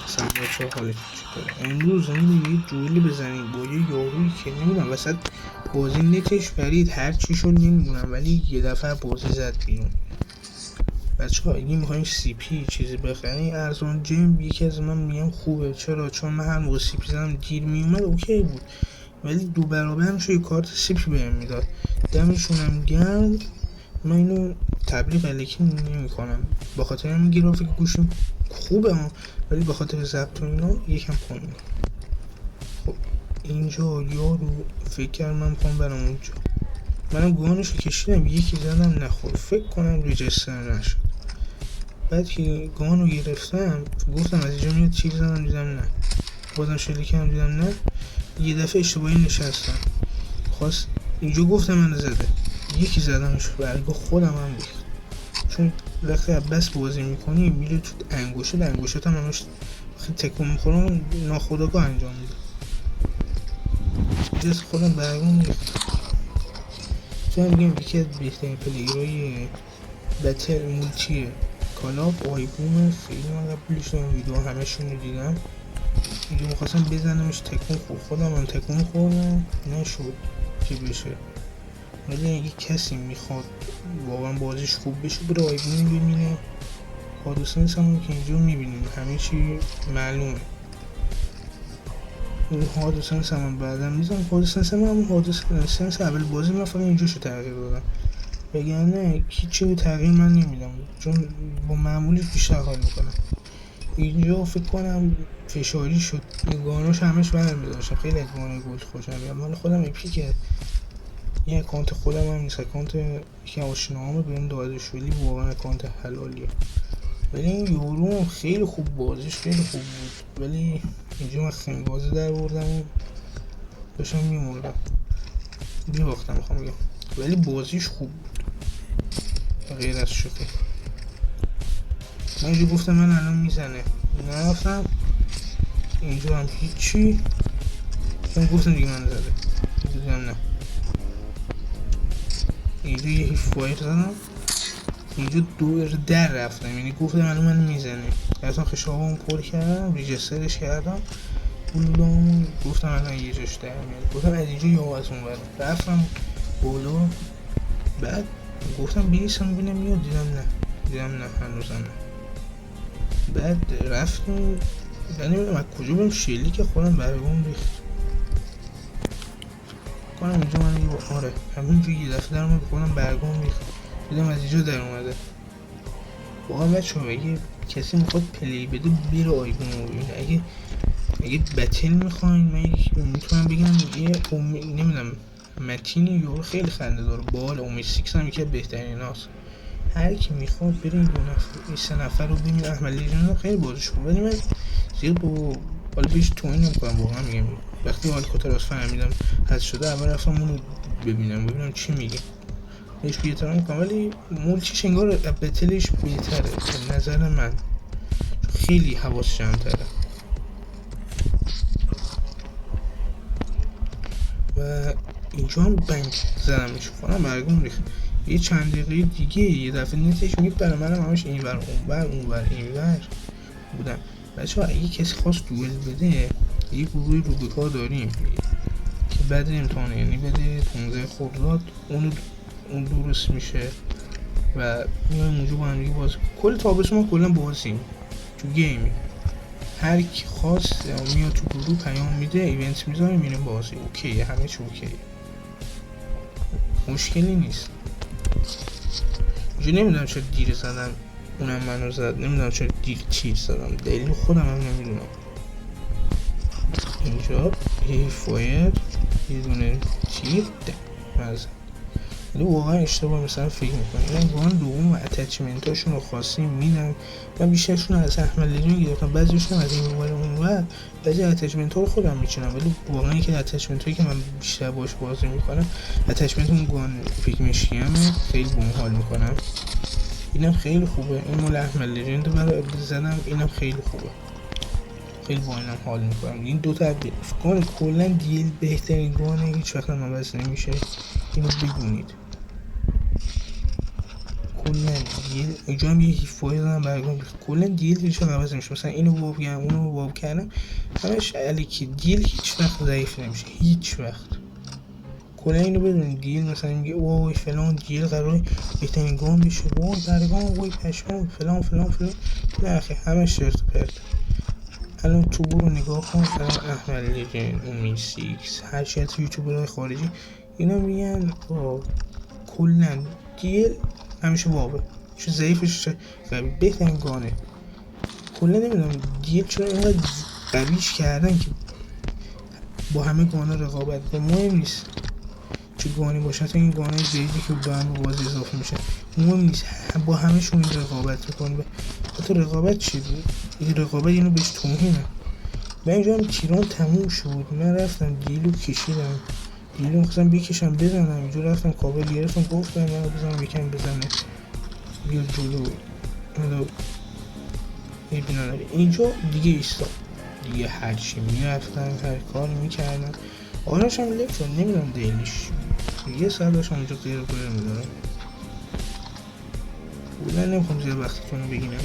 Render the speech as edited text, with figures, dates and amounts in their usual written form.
اصلا بچه حالتون چطوره؟ امروز میدونی یه جولی بزنیم با یه یارویی که نمیدونم وسط بازی نتش برید هر چی شد نمیدونم، ولی یه دفعه بازی زد بیرون. بچه ها اگه میخوایم سی پی چیزی بخریم ارزان جیم یکی از من میگم خوبه. چرا؟ چون من هر موقع سی پی زدم دیر میومد اوکی بود، ولی دو برابر میشه یه کارت سی پی بهم میداد. دمشونم گرم. من اینو تبلیغ الکی نمی کنم، با خاطر این گرافیک گوشیم خوبه ها، ولی به خاطر ضبط و اینا یکم پایینه. خب اینجا یارو فکر کردم من میخوام برم اونجا، منم گانشو کشیدم یکی زدم نخورد، فکر کنم ریجستر نشد. بعد که گانو گرفتم گفتم از اینجا میاد چیز زدم دیدم نه، بازم شلیکم دیدم نه، یه دفعه اشتباهی نشستم خواست اینجا گفتم من زده، یکی زدمش برگاه خودم هم ریخت. چون وقتی بس بازی میکنی میره تو انگوشت هم همش تکون میخورم ناخودآگاه انجام میده، جز خودم برگام ریخت. چون میگم یکی از بهترین پلیرهای بتل مولتی کالاف آیبومه. خیلی من قبلش دارم ویدیو همشون رو دیدم، اینجا میخواستم بزنمش تکون خورد، خودم هم تکون خوردم نشد که بشه. ولی اگه کسی میخواد واقعا بازیش خوب بشه بره آیبوم ببینه. حادثنس هم که اینجا میبینیم همه چی معلومه. این حادثنس هم بعدا میزنم، حادثنس هم حادثنس اول بازی من فقط اینجا شو تغییر دادم، بگرنه هیچی به تغییر من نمیدم چون با معمولیش بیشتر حال میکنم. اینجا فکر کنم فشاری شد، گاناش همش برم میداشتم، خیلی از گانای گل خوشم میاد. مال خودم اپیکه، این اکانت خودم هم نیست، اکانت که آشناهامه بهم داده شد، ولی واقعا اکانت حلالیه. ولی این یورو خیلی خوب بازیش خیلی خوب بود، ولی اینجا من خیلی بازی در بردم و داشتم میموردم بیاختم میخوام بگم، ولی بازیش خوب بود غیر از شوخی. من اینجا گفتم من الان میزنه نرفتم اینجا هم هیچی، چون گفتم دیگه من زده دیدم نه. اینجا یه هیچ فایر زدم، اینجا دور در رفتم، یعنی گفتم الان من میزنه، اصلا خشابم پر کردم ریجسترش کردم بولام، گفتم الان یه جاش در میاد، گفتم از اینجا یا از اون برم رفتم بالا. بعد گفتم بیریسم ببینم میاد دیدم نه هنوزم نه. بعد رفتم من نمیدونم از کجا بهم شلیک خودم برگام ریخت کنم اینجا من یه آره همینجا یه دفعه درم بکنم برگام ریخت، دیدم از اینجا در اومده. واقعا بچه ها اگه کسی میخواد پلی بده بره آیبون رو ببینه. اگه بتل میخواین من میتونم بگم یه نمیدونم متین یورو خیلی خنده داره، بال امید سیکس هم یکی از بهترین هاست. هر کی میخواد بره این دو نفر این سه نفر رو ببین. احمد لیجن خیلی بازیش خوبه، ولی من زیاد با حالا بهش توهین نمیکنم، واقعا میگم وقتی آلکاتراس فهمیدم هست شده اول رفتم اونو ببینم چی میگه، بهش بی‌احترامی میکنم، ولی مولتیش انگار بتلش بهتره به نظر من، خیلی حواس جمع‌تره. و اینجا هم بنگ زدمش کنم برگم ریخت. یه چند دقیقه دیگه یه دفعه نتش میپره، منم همش اینور اونور بودم. بچه ها اگه کسی خواست دوئل بده یه گروه روبیکا داریم که بعد امتحانه یعنی بده 15 خرداد اون درست میشه و میایم اونجا با هم دیگه بازی کل تابستون ما کلا بازیم تو گیمی. هر کی خواست میاد تو گروه پیام میده ایونت میذاره میریم بازی، اوکیه همه چی اوکیه مشکلی نیست. اینجا نمیدونم چرا دیر زدم اونم منو زد، نمیدونم چرا دیر تیر زدم دلیل خودم هم نمیدونم. اینجا یه فایر یه دونه تیر مزد، ولی واقعا اشتباه مثلا فکر میکنم این واقعا دوم و اتچمنتاشون رو خواستیم میدن. من بیشترشون از احمد لیجن گرفتم، بعضیشون از این موبایل اونور، بعضی اتچمنت ها رو خودم میچینم، ولی واقعا یکی از اتچمنت هایی که من بیشتر باش بازی میکنم اتچمنت اون گان پیک میشیمه، خیلی بهم حال میکنم. اینم خیلی خوبه، این مال احمد لیجن برای زدم، اینم خیلی خوبه، خیلی با اینم حال میکنم. این دوتا گان کلا دیل بهترین گانه هیچ وقت هم عوض نمیشه، اینو بدونید. کلا دیل اینجا هم یه فایل هم برگم کلا دیل هیچ وقت عوض نمیشه. مثلا اینو واو کردم اونو واو کردم همش الکی. دیل هیچ وقت ضعیف نمیشه هیچ وقت. کلا اینو بدونید دیل مثلا میگه وای فلان دیل قراره بهترین گام بشه وای برگام وای پشمام فلان فلان فلان. نه اخی همه شرط و پرت. الان تو برو نگاه کن مثلا احمد لجن امید سیکس هرچی از یوتیوبرهای خارجی اینا میگن کلا دیل همیشه واوه چه ضعیفش چه قوی بهترین گانه. کلا نمیدونم دیل چرا اینقدر قویش کردن که با همه گانا رقابت کنه. مهم نیست چه گانی باشه تا این گانای جدیدی که به هم بازی اضافه میشه مهم نیست با همه‌شون رقابت میکنه. حتی رقابت چی بود؟ این رقابت اینو بهش توهینه. من اینجا هم تیران تموم شد من رفتم دیلو کشیدم دیلو میخواستم بکشم بزنم اینجا رفتم کابل گرفتم گفتم من بزنم یکم بزنه بیا جلو حالا میبینم اینجا دیگه ایستا دیگه هرچی میرفتم هر کار میکردم. آرش هم لفت نمیدونم دیلیش یه ساعت داشتم اونجا غیر میدارم بودن نمیخوام زیاد وقتتون رو بگیرم.